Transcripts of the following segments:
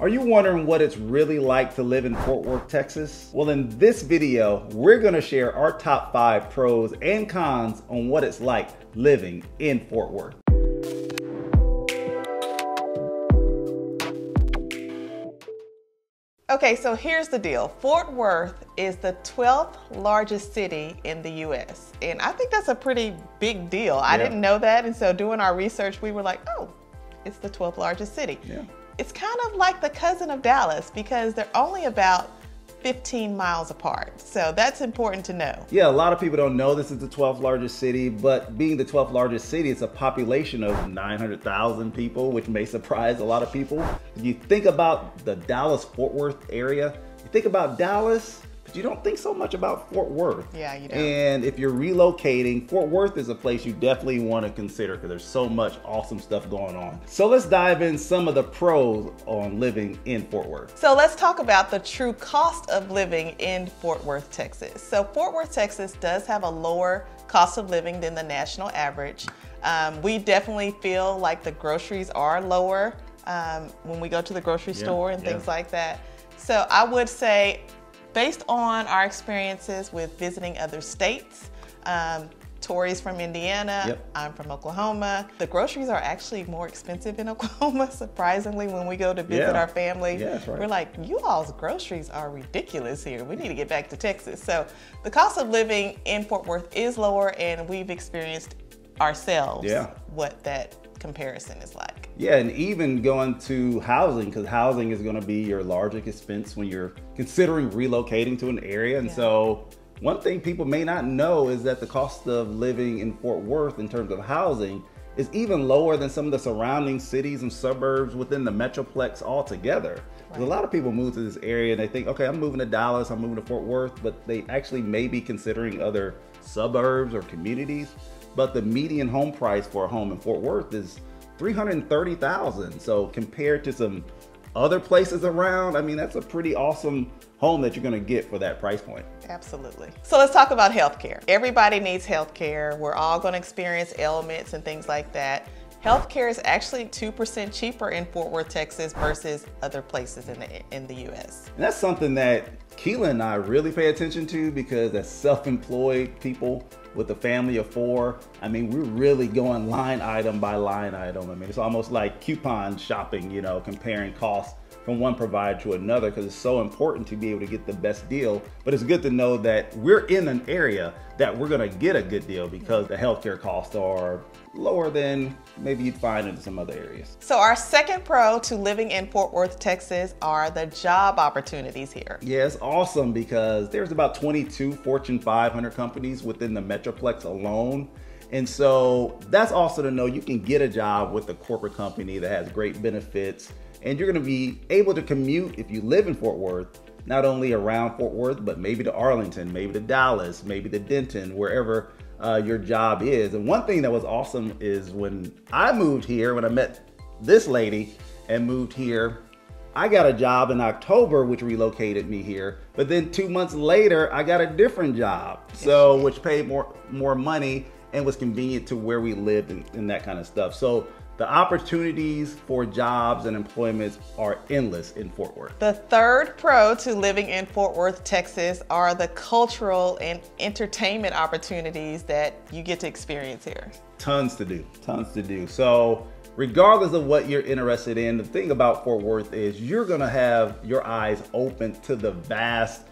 Are you wondering what it's really like to live in Fort Worth, Texas? Well, in this video, we're gonna share our top 5 pros and cons on what it's like living in Fort Worth. Okay, so here's the deal. Fort Worth is the 12th largest city in the US. And I think that's a pretty big deal. I didn't know that. And so doing our research, we were like, oh, it's the 12th largest city. Yeah. It's kind of like the cousin of Dallas because they're only about 15 miles apart. So that's important to know. Yeah, a lot of people don't know this is the 12th largest city, but being the 12th largest city, it's a population of 900,000 people, which may surprise a lot of people. If you think about the Dallas-Fort Worth area, you think about Dallas, but you don't think so much about Fort Worth. Yeah, you don't. And if you're relocating, Fort Worth is a place you definitely want to consider because there's so much awesome stuff going on. So let's dive in some of the pros on living in Fort Worth. So let's talk about the true cost of living in Fort Worth, Texas. So Fort Worth, Texas does have a lower cost of living than the national average. We definitely feel like the groceries are lower when we go to the grocery store and things like that. So I would say, based on our experiences with visiting other states, Torrey's from Indiana, I'm from Oklahoma. The groceries are actually more expensive in Oklahoma, surprisingly, when we go to visit our family. Yeah, that's right. We're like, you all's groceries are ridiculous here. We need to get back to Texas. So the cost of living in Fort Worth is lower, and we've experienced ourselves what that comparison is like. Yeah, and even going to housing, because housing is going to be your largest expense when you're considering relocating to an area. And so one thing people may not know is that the cost of living in Fort Worth in terms of housing is even lower than some of the surrounding cities and suburbs within the Metroplex altogether. A lot of people move to this area and they think, okay, I'm moving to Dallas, I'm moving to Fort Worth, but they actually may be considering other suburbs or communities. But the median home price for a home in Fort Worth is $330,000. So compared to some other places around, I mean, that's a pretty awesome home that you're gonna get for that price point. Absolutely. So let's talk about healthcare. Everybody needs healthcare. We're all gonna experience ailments and things like that. Healthcare is actually 2% cheaper in Fort Worth, Texas versus other places in the US. And that's something that Keela and I really pay attention to because as self-employed people with a family of 4, I mean, we're really going line item by line item. I mean, it's almost like coupon shopping, you know, comparing costs from one provider to another because it's so important to be able to get the best deal. But it's good to know that we're in an area that we're gonna get a good deal because the healthcare costs are lower than maybe you'd find in some other areas. So our second pro to living in Fort Worth, Texas are the job opportunities here. Yeah, it's awesome because there's about 22 Fortune 500 companies within the Metroplex alone. And so that's also to know you can get a job with a corporate company that has great benefits and you're gonna be able to commute if you live in Fort Worth, not only around Fort Worth, but maybe to Arlington, maybe to Dallas, maybe to Denton, wherever your job is. And one thing that was awesome is when I moved here, when I met this lady and moved here, I got a job in October, which relocated me here. But then 2 months later, I got a different job, so which paid more money and was convenient to where we lived and that kind of stuff. So the opportunities for jobs and employments are endless in Fort Worth. The third pro to living in Fort Worth, Texas are the cultural and entertainment opportunities that you get to experience here. Tons to do, tons to do. So regardless of what you're interested in, the thing about Fort Worth is you're gonna have your eyes open to the vast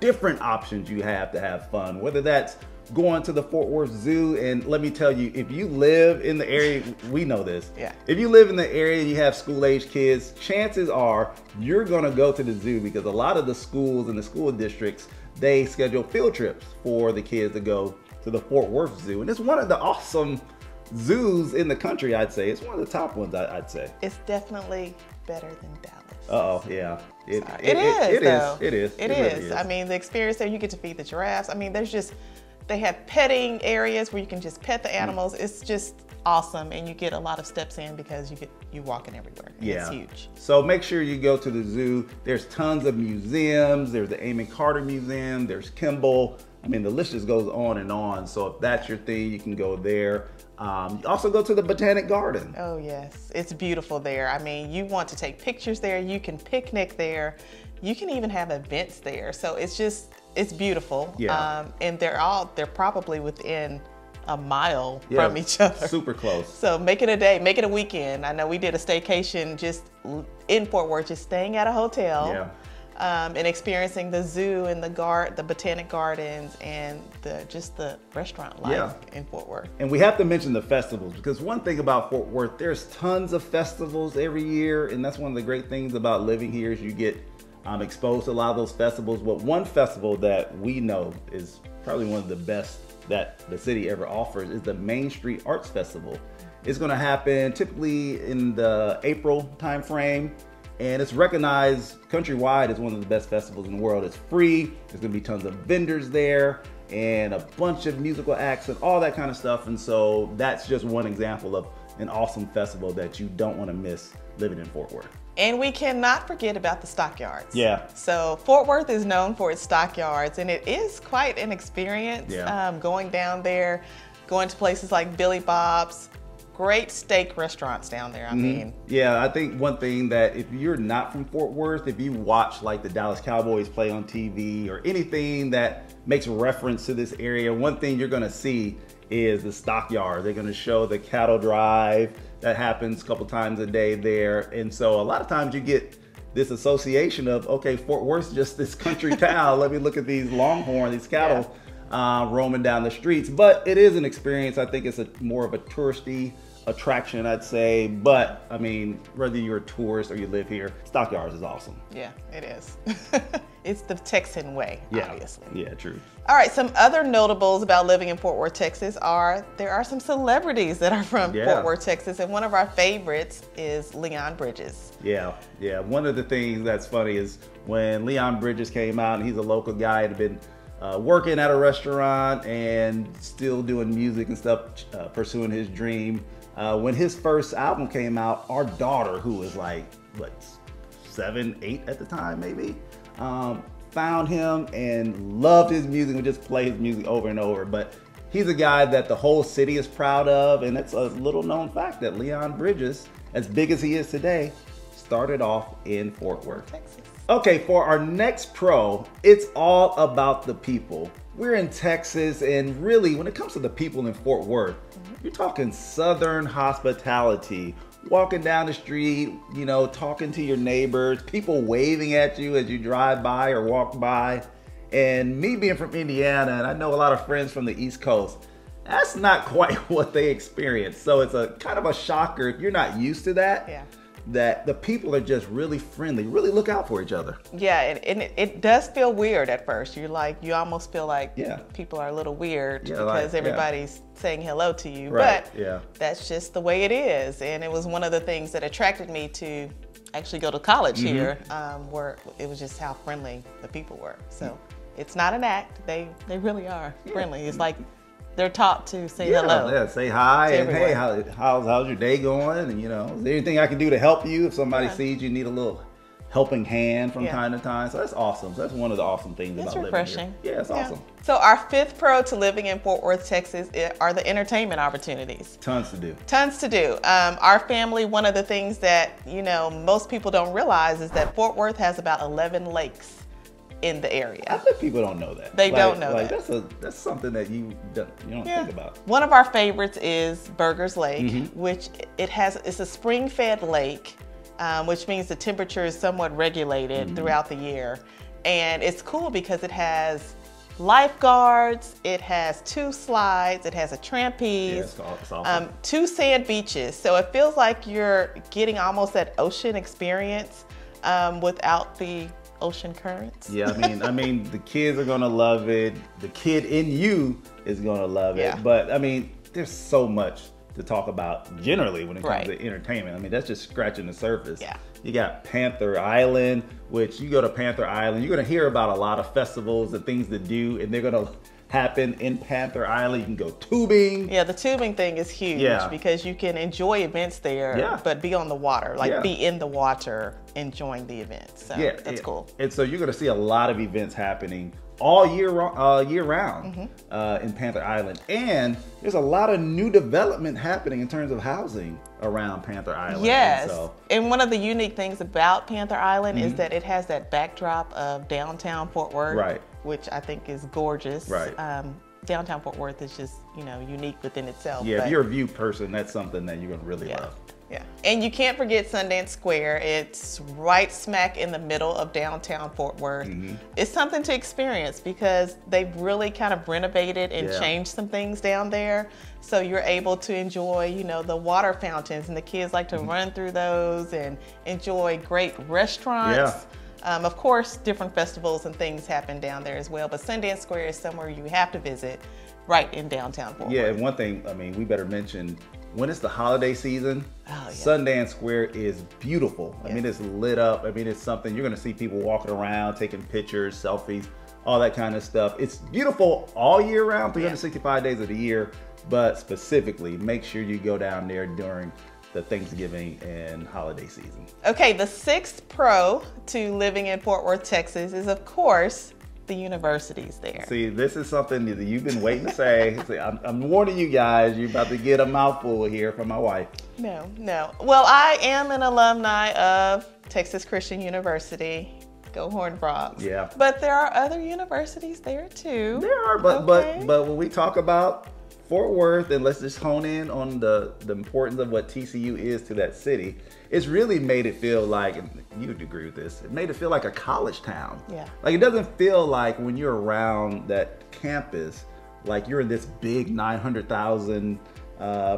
different options you have to have fun, whether that's going to the Fort Worth Zoo. And let me tell you, if you live in the area, we know this. If you live in the area and you have school-age kids, chances are you're gonna go to the zoo because a lot of the schools and the school districts, they schedule field trips for the kids to go to the Fort Worth Zoo. And it's one of the awesome zoos in the country, I'd say. It's one of the top ones, I'd say. It's definitely better than Dallas. Uh-oh, yeah. It is. I mean, the experience there, you get to feed the giraffes. I mean, they have petting areas where you can just pet the animals. It's just awesome, and you get a lot of steps in because you're walking everywhere. It's huge. So make sure you go to the zoo. There's tons of museums. There's the Amon Carter Museum. There's Kimball. I mean, the list just goes on and on. So if that's your thing, you can go there. Also go to the Botanic Garden. Oh yes, it's beautiful there. I mean, you want to take pictures there, you can picnic there, you can even have events there. So it's beautiful. Yeah. And they're probably within a mile from each other. Super close. So make it a day, make it a weekend. I know we did a staycation just in Fort Worth, just staying at a hotel. Yeah. And experiencing the zoo and the Botanic Gardens and just the restaurant life in Fort Worth. And we have to mention the festivals, because one thing about Fort Worth, there's tons of festivals every year, and that's one of the great things about living here is you get exposed to a lot of those festivals. But one festival that we know is probably one of the best that the city ever offers is the Main Street Arts Festival. It's going to happen typically in the April timeframe. And it's recognized countrywide as one of the best festivals in the world. It's free. There's gonna be tons of vendors there and a bunch of musical acts and all that kind of stuff. And so that's just one example of an awesome festival that you don't want to miss living in Fort Worth. And we cannot forget about the stockyards. Yeah. So Fort Worth is known for its stockyards, and it is quite an experience going down there, going to places like Billy Bob's. Great steak restaurants down there, I mean. Yeah, I think one thing that if you're not from Fort Worth, if you watch like the Dallas Cowboys play on TV or anything that makes reference to this area, one thing you're gonna see is the stockyards. They're gonna show the cattle drive that happens a couple times a day there. And so a lot of times you get this association of, okay, Fort Worth's just this country town. Let me look at these longhorn, these cattle roaming down the streets. But it is an experience. I think it's more of a touristy attraction, I'd say. But I mean, whether you're a tourist or you live here, Stockyards is awesome. Yeah, it is. It's the Texan way, obviously. Yeah, true. All right, some other notables about living in Fort Worth, Texas there are some celebrities that are from Fort Worth, Texas, and one of our favorites is Leon Bridges. Yeah. One of the things that's funny is when Leon Bridges came out, and he's a local guy, had been working at a restaurant and still doing music and stuff, pursuing his dream. When his first album came out, our daughter, who was like, what, 7, 8 at the time maybe, found him and loved his music, would just play his music over and over. But he's a guy that the whole city is proud of, and it's a little known fact that Leon Bridges, as big as he is today, started off in Fort Worth, Texas. Okay, for our next pro, it's all about the people. We're in Texas, and really, when it comes to the people in Fort Worth, you're talking Southern hospitality. Walking down the street, you know, talking to your neighbors, people waving at you as you drive by or walk by. And me being from Indiana, and I know a lot of friends from the East Coast, that's not quite what they experience. So it's a kind of a shocker if you're not used to that. Yeah. That the people are just really friendly, really look out for each other. Yeah, and it does feel weird at first. You almost feel like people are a little weird because everybody's saying hello to you. Right. But that's just the way it is. And it was one of the things that attracted me to actually go to college here, where it was just how friendly the people were. So it's not an act. They really are friendly. It's like they're taught to say hello. Yeah, say hi and hey, how's your day going? And you know, is there anything I can do to help you if somebody sees you need a little helping hand from time to time? So that's awesome. So that's one of the awesome things about living here. Yeah, it's awesome. So our fifth pro to living in Fort Worth, Texas are the entertainment opportunities. Tons to do. Tons to do. Our family, one of the things that, you know, most people don't realize is that Fort Worth has about 11 lakes in the area. I bet people don't know that. They don't know that. That's something that you don't think about. One of our favorites is Burgers Lake, which it's a spring-fed lake, which means the temperature is somewhat regulated throughout the year. And it's cool because it has lifeguards, it has 2 slides, it has a trapeze, it's awesome. 2 sand beaches. So it feels like you're getting almost that ocean experience without the ocean currents. Yeah, I mean, the kids are gonna love it. The kid in you is gonna love it. But I mean, there's so much to talk about generally when it comes to entertainment. I mean, that's just scratching the surface. Yeah. You got Panther Island, which you go to Panther Island, you're gonna hear about a lot of festivals and things to do, and they're gonna happen in Panther Island. You can go tubing. Yeah, the tubing thing is huge because you can enjoy events there, but be on the water, like be in the water enjoying the events. So that's cool. And so you're gonna see a lot of events happening all year round in Panther Island. And there's a lot of new development happening in terms of housing around Panther Island. Yes, and one of the unique things about Panther Island is that it has that backdrop of downtown Fort Worth, right, which I think is gorgeous. Right. Downtown Fort Worth is just, you know, unique within itself. Yeah, if you're a view person, that's something that you're gonna really love. Yeah, and you can't forget Sundance Square. It's right smack in the middle of downtown Fort Worth. It's something to experience because they've really kind of renovated and changed some things down there. So you're able to enjoy, you know, the water fountains, and the kids like to run through those and enjoy great restaurants. Of course, different festivals and things happen down there as well, but Sundance Square is somewhere you have to visit right in downtown Fort Worth. Yeah, and one thing, I mean, we better mention, when it's the holiday season, Sundance Square is beautiful. I mean, it's lit up. I mean, it's something, you're gonna see people walking around, taking pictures, selfies, all that kind of stuff. It's beautiful all year round, 365 days of the year, but specifically, make sure you go down there during the Thanksgiving and holiday season. Okay, the sixth pro to living in Fort Worth, Texas is, of course, the universities there. See, this is something that you've been waiting to say. See, I'm warning you guys, you're about to get a mouthful here from my wife. No. Well, I am an alumni of Texas Christian University. Go Horned Frogs. Yeah. But there are other universities there too. There are, but when we talk about Fort Worth, and let's just hone in on the importance of what TCU is to that city, it's really made it feel like, and you would agree with this, it made it feel like a college town. Yeah. Like, it doesn't feel like when you're around that campus, like you're in this big 900,000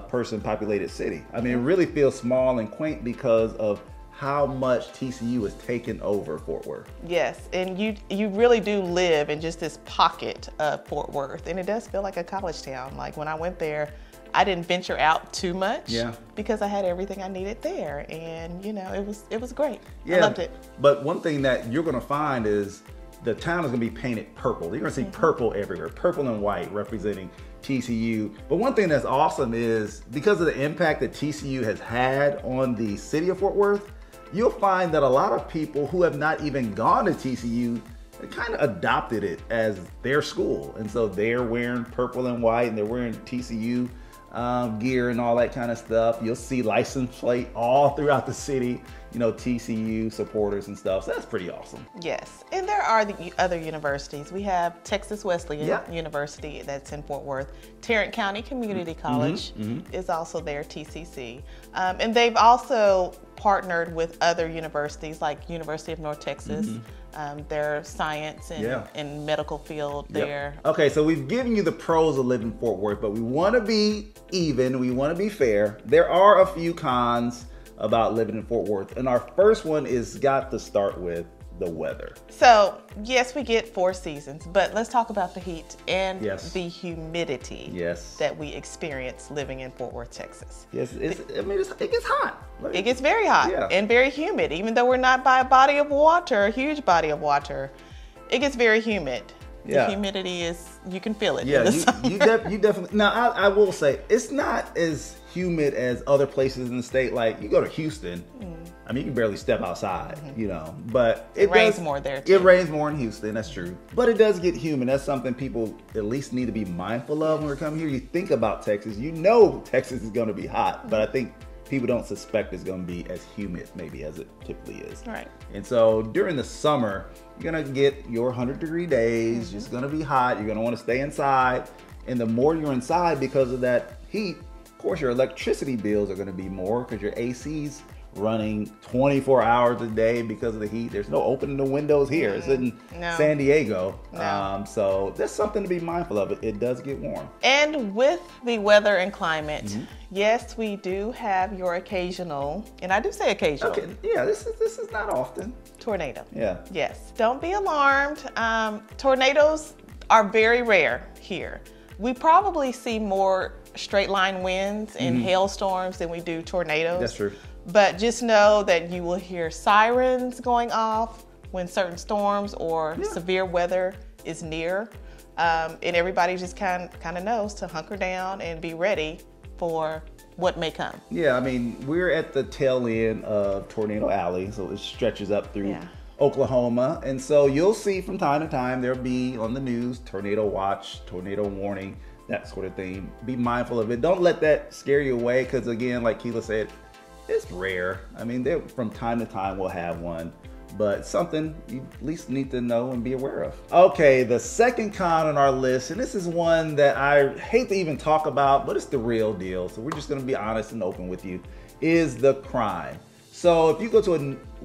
person populated city. I mean, it really feels small and quaint because of how much TCU has taken over Fort Worth. Yes, and you really do live in just this pocket of Fort Worth, and it does feel like a college town. Like, when I went there, I didn't venture out too much because I had everything I needed there, and you know, it was great. I loved it. But one thing that you're gonna find is the town is gonna be painted purple. You're gonna see purple everywhere, purple and white representing TCU. But one thing that's awesome is, because of the impact that TCU has had on the city of Fort Worth, you'll find that a lot of people who have not even gone to TCU kind of adopted it as their school. And so they're wearing purple and white, and they're wearing TCU gear and all that kind of stuff. You'll see license plate all throughout the city, you know, TCU supporters and stuff. So that's pretty awesome. Yes, and there are the other universities. We have Texas Wesleyan University that's in Fort Worth. Tarrant County Community College is also there, TCC. And they've also partnered with other universities like University of North Texas, their science and medical field there. Okay, so we've given you the pros of living in Fort Worth, but we want to be even, we want to be fair. There are a few cons about living in Fort Worth, and our first one is got to start with the weather. So yes, we get 4 seasons, but let's talk about the heat and the humidity that we experience living in Fort Worth, Texas. Yes, it gets hot. It gets very hot and very humid. Even though we're not by a body of water, a huge body of water, it gets very humid. The humidity is, you can feel it. Yeah, you definitely. Now, I will say, it's not as humid as other places in the state. Like, you go to Houston, I mean, you can barely step outside, you know, but it rains more there too. It rains more in Houston, that's true. But it does get humid. That's something people at least need to be mindful of when we're coming here. You think about Texas, you know Texas is going to be hot, but I think people don't suspect it's going to be as humid maybe as it typically is. Right. And so during the summer, you're going to get your 100-degree days. It's going to be hot. You're going to want to stay inside. And the more you're inside because of that heat, of course, your electricity bills are going to be more because your AC's running 24 hours a day because of the heat. There's no opening the windows here. It's in San Diego. So that's something to be mindful of. It does get warm. And with the weather and climate, yes, we do have your occasional, and I do say occasional. Okay, yeah, this is not often. Tornado. Yeah. Yes. Don't be alarmed. Tornadoes are very rare here. We probably see more straight line winds and hailstorms than we do tornadoes. That's true. But just know that you will hear sirens going off when certain storms or severe weather is near. And everybody just kind of knows to hunker down and be ready for what may come. Yeah, I mean, we're at the tail end of Tornado Alley, so it stretches up through Oklahoma. And so you'll see from time to time, there'll be on the news, tornado watch, tornado warning, that sort of thing. Be mindful of it. Don't let that scare you away, because again, like Keela said, it's rare. I mean, from time to time we'll have one, but something you at least need to know and be aware of. Okay, the second con on our list, and this is one that I hate to even talk about, but it's the real deal, so we're just gonna be honest and open with you, is the crime. So if you go to a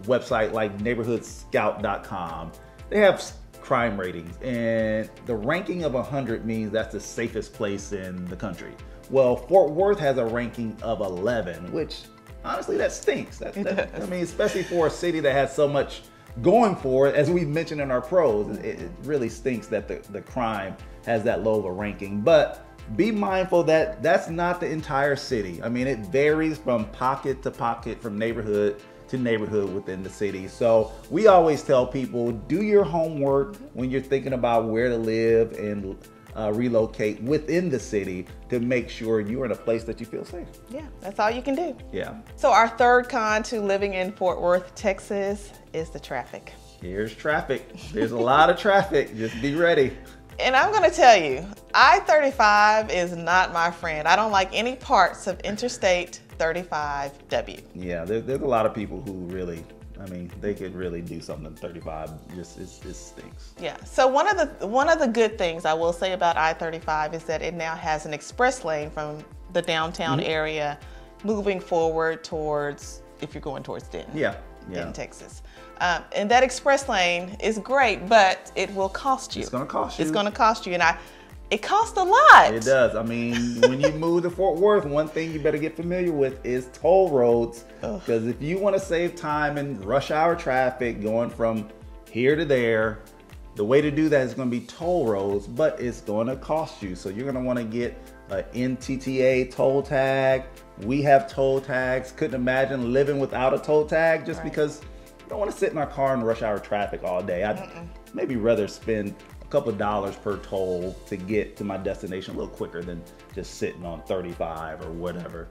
website like neighborhoodscout.com, they have crime ratings, and the ranking of 100 means that's the safest place in the country. Well, Fort Worth has a ranking of 11, which honestly, that stinks. I mean, especially for a city that has so much going for it, as we mentioned in our pros, it really stinks that the crime has that low of a ranking. But be mindful that that's not the entire city. I mean, it varies from pocket to pocket, from neighborhood to neighborhood within the city. So we always tell people, do your homework when you're thinking about where to live and relocate within the city to make sure you're in a place that you feel safe. Yeah, that's all you can do. Yeah. So our third con to living in Fort Worth, Texas is the traffic. Here's traffic. There's a lot of traffic. Just be ready. And I'm gonna tell you, I-35 is not my friend. I don't like any parts of Interstate 35W. Yeah, there's a lot of people who really, I mean, they could really do something. 35 just it stinks. Yeah. So one of the good things I will say about I-35 is that it now has an express lane from the downtown area, moving forward towards, if you're going towards Denton. Yeah. Denton, Texas. And that express lane is great, but it will cost you. It's going to cost you. It's going to cost you, and it costs a lot. It does. I mean, when you move to Fort Worth, one thing you better get familiar with is toll roads. Because if you want to save time in rush hour traffic going from here to there, the way to do that is going to be toll roads, but it's going to cost you. So you're going to want to get an NTTA toll tag. We have toll tags. Couldn't imagine living without a toll tag just because we don't want to sit in our car in rush hour traffic all day. I'd maybe rather spend a couple of dollars per toll to get to my destination a little quicker than just sitting on 35 or whatever,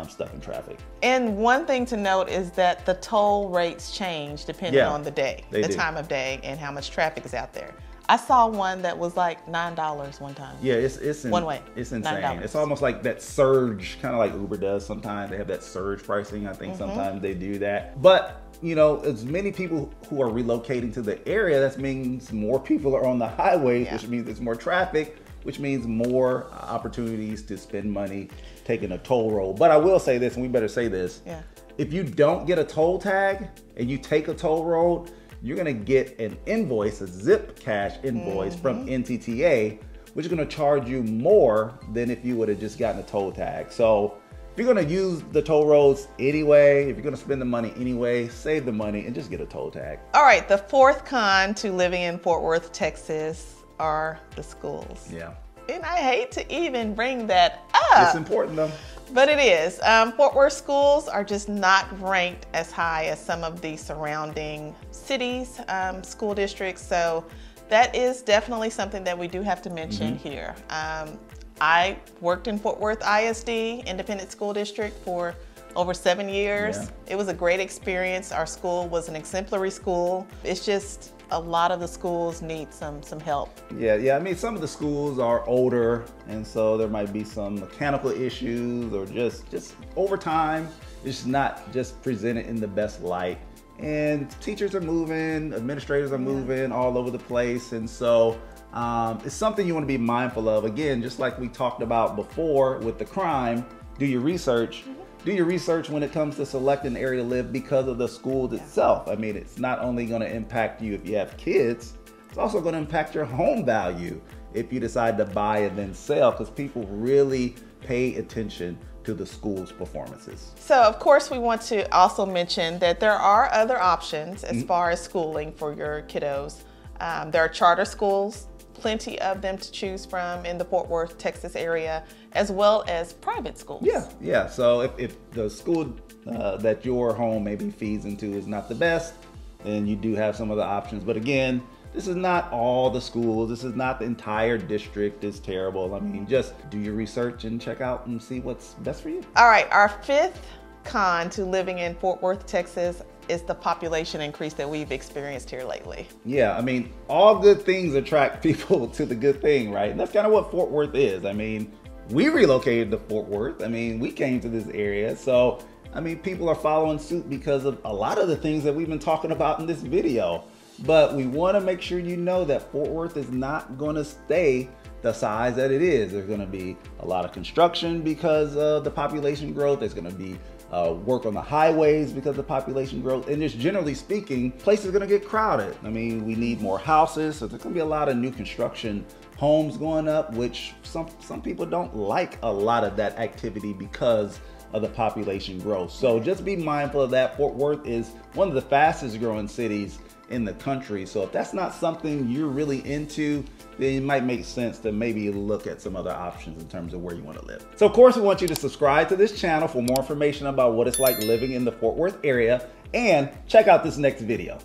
stuck in traffic. And one thing to note is that the toll rates change depending on the day, the time of day, and how much traffic is out there. I saw one that was like $9 one time. Yeah, it's one way. It's insane. $9. It's almost like that surge, kind of like Uber does sometimes. They have that surge pricing. I think sometimes they do that. But you know, as many people who are relocating to the area, that means more people are on the highways, which means there's more traffic, which means more opportunities to spend money taking a toll road. But I will say this, and we better say this. Yeah. If you don't get a toll tag and you take a toll road, you're gonna get an invoice, a zip cash invoice from NTTA, which is gonna charge you more than if you would have just gotten a toll tag. So if you're gonna use the toll roads anyway, if you're gonna spend the money anyway, save the money and just get a toll tag. All right, the fourth con to living in Fort Worth, Texas are the schools. Yeah. And I hate to even bring that up. It's important though. But it is. Fort Worth schools are just not ranked as high as some of the surrounding cities, school districts. So that is definitely something that we do have to mention here. I worked in Fort Worth ISD, Independent School District, for over 7 years. Yeah. It was a great experience. Our school was an exemplary school. It's just a lot of the schools need some help. Yeah. I mean, some of the schools are older, and so there might be some mechanical issues, or just over time, it's not just presented in the best light. And teachers are moving, administrators are moving all over the place, and so it's something you want to be mindful of. Again, just like we talked about before with the crime, do your research. Do your research when it comes to selecting an area to live because of the school itself. I mean, it's not only going to impact you if you have kids, it's also going to impact your home value if you decide to buy and then sell, because people really pay attention to the school's performances. So of course we want to also mention that there are other options as far as schooling for your kiddos. There are charter schools, plenty of them to choose from in the Fort Worth, Texas area, as well as private schools. Yeah. So if the school that your home maybe feeds into is not the best, then you do have some other options. But again, this is not all the schools. This is not the entire district is terrible. I mean, just do your research and check out and see what's best for you. All right, our fifth con to living in Fort Worth, Texas is the population increase that we've experienced here lately. Yeah, I mean, all good things attract people to the good thing, right? And that's kind of what Fort Worth is. I mean, we relocated to Fort Worth. I mean, we came to this area. So, I mean, people are following suit because of a lot of the things that we've been talking about in this video. But we want to make sure you know that Fort Worth is not going to stay the size that it is. There's going to be a lot of construction because of the population growth. There's going to be work on the highways because of population growth. And just generally speaking, places are going to get crowded. I mean, we need more houses. So there's going to be a lot of new construction homes going up, which some people don't like a lot of that activity because of the population growth. So just be mindful of that. Fort Worth is one of the fastest growing cities in the country. So if that's not something you're really into, then it might make sense to maybe look at some other options in terms of where you want to live. So of course, we want you to subscribe to this channel for more information about what it's like living in the Fort Worth area, and check out this next video.